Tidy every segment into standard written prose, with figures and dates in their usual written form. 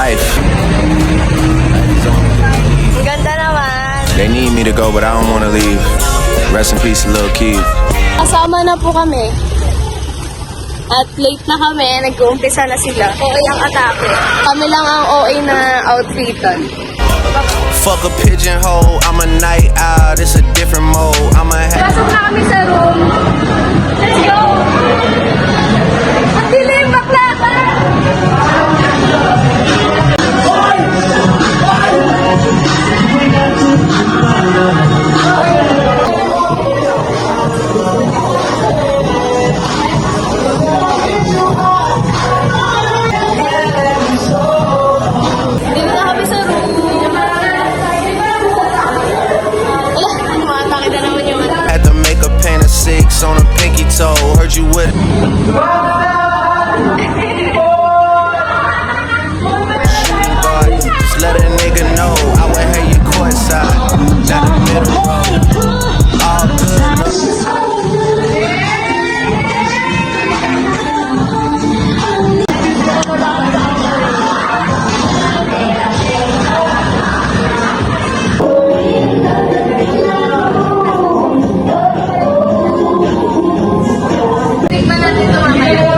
life. Ang ganda naman. They need me to go, but I don't want to leave. Rest in peace, Lil Keith. Kasama na po kami. At late na kami, nag-uumpisa na sila. OA ang atake. Kami lang ang OA na outfitan. Fuck a pigeonhole, I'm a night owl, it's a different mode. I'm a Pasok na kami sa room. Let's go! Ang dilim, bakla ka! Dito na kami sa room. Makita naman yung had to make a pain of 6 on a pinky toe. Heard you with it. Just let a nigga know I would have you courtside. Down the middle road. All good. Tikman natin ito mamaya.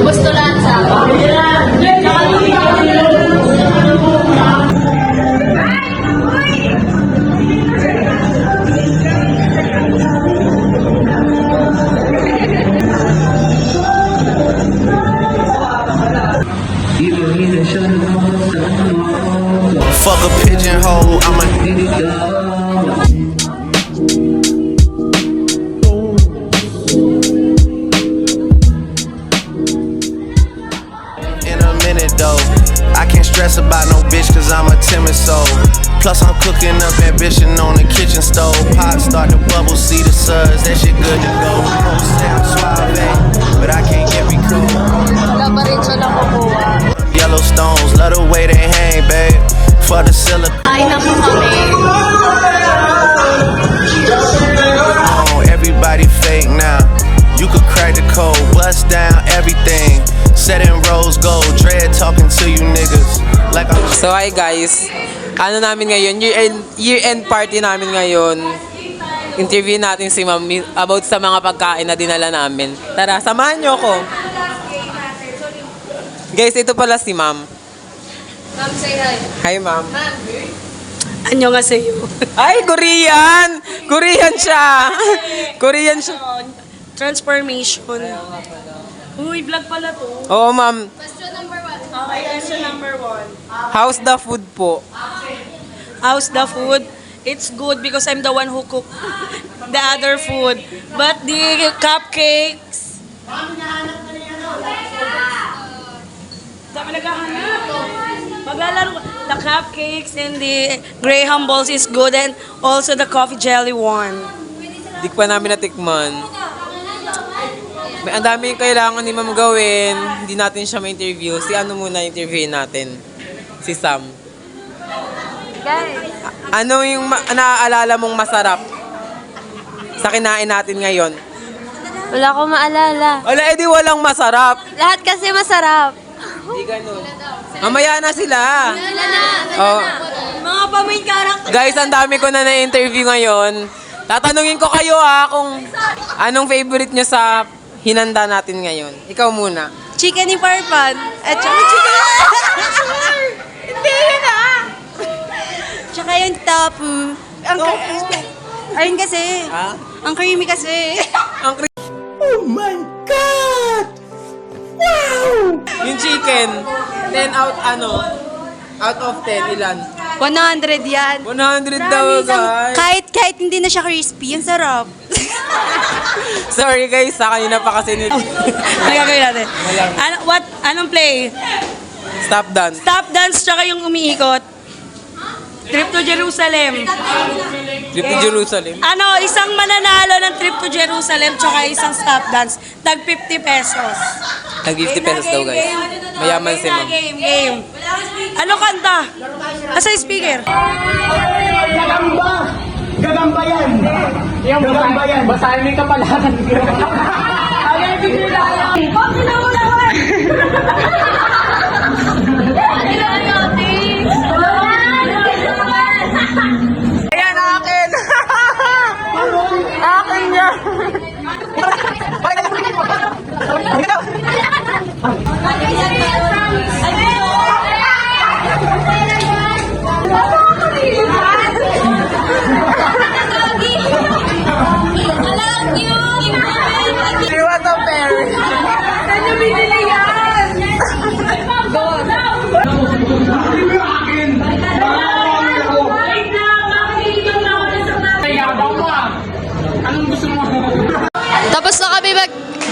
Gusto lang sa Fuck a pigeonhole, I'm a in a minute though. I can't stress about no bitch cause I'm a timid soul. Plus I'm cooking up ambition on the kitchen stove. Pot start to bubble, see the suds, that shit good to go. Most say I'm suave, but I can't get me cool. wala pa rin siya nakukuha. Yellowstones, love the way they hang, babe. For the silicone, Ay na po kami. everybody fake now. You could crack the code, bust down everything. Set in rose gold, dread talking to you niggas. Like I'm So hi guys, ano namin ngayon, year-end party namin ngayon. Interview natin si ma'am about sa mga pagkain na dinala namin. Tara, samahan nyo ko. Guys, ito pala si ma'am. Ma'am, say hi. Hi ma'am. 안녕하세요. Ay, Korean! Korean siya! Korean siya. Transformation. Uy, vlog pala to. Oo ma'am, Question number 1. Okay, question number 1. how's the food po? How's the food? It's good because I'm the one who cook the other food. But the cupcakes... Dami naghahanap. Maglalaro ko. The cupcakes and the Graham balls is good and also the coffee jelly one. Di pa namin natikman. May ang dami yung kailangan ni ma'am gawin. Hindi natin siya ma-interview. Si ano muna interviewin natin? Si Sam. Guys, Ano yung naaalala mong masarap sa kinain natin ngayon? wala akong maalala. Wala, edi walang masarap. Lahat kasi masarap. Hindi ganun. Mamaya na sila. Oh. Mga pa-main character. Guys, ang dami ko na na-interview ngayon. Tatanungin ko kayo kung anong favorite nyo sa hinanda natin ngayon. Ikaw muna. Chicken ni Parpan. At saka chicken. Hindi yun Tsaka yung tofu. Ang ayun kasi. Ha? Ang creamy kasi. Ang oh my God! Wow! Yung chicken, 10 out of 10, ilan? 100 yan. 100 daw, guys. Kahit hindi na siya crispy, ang sarap. Sorry guys, sa kanina pa kasi Ano gagawin natin? Anong play? Stop dance. Stop dance tsaka yung umiikot. Trip to Jerusalem. Trip to Jerusalem. Isang mananalo ng trip to Jerusalem tsaka isang stop dance. Tag 50 pesos. Tag 50 pesos daw guys. Mayaman si ma'am. Game. Ano kanta? Asa yung speaker? Gagamba yan! Gagamba yan! Basahin mo yung kapalaran. Agay, bigla yan! Pag mo naman!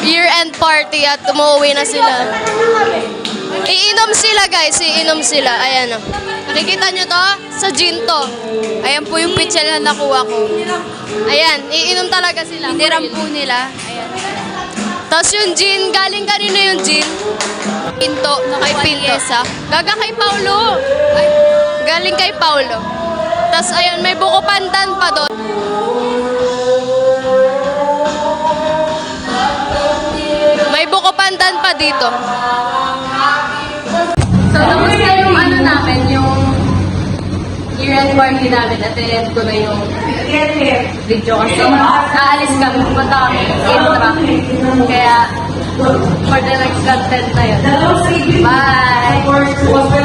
year-end party at umuwi na sila. Iinom sila guys, iinom sila. Ayan o. Nakikita nyo to? Sa gin to. Ayan po yung picture na nakuha ko. Ayan, iinom talaga sila. Hiniram po nila. Ayan. Tapos yung gin, galing kanino yung gin? Pinto, kay Pinto. Gaga kay Paulo. Ay, galing kay Paulo. Tapos ayun, may buko pandan pa doon. May buko pandan pa dito. So, tapos na yung ano namin, yung year-end party namin. At end ko na yung video kasi aalis kami, pupunta kami intra. Kaya, for the next content na yun. Bye!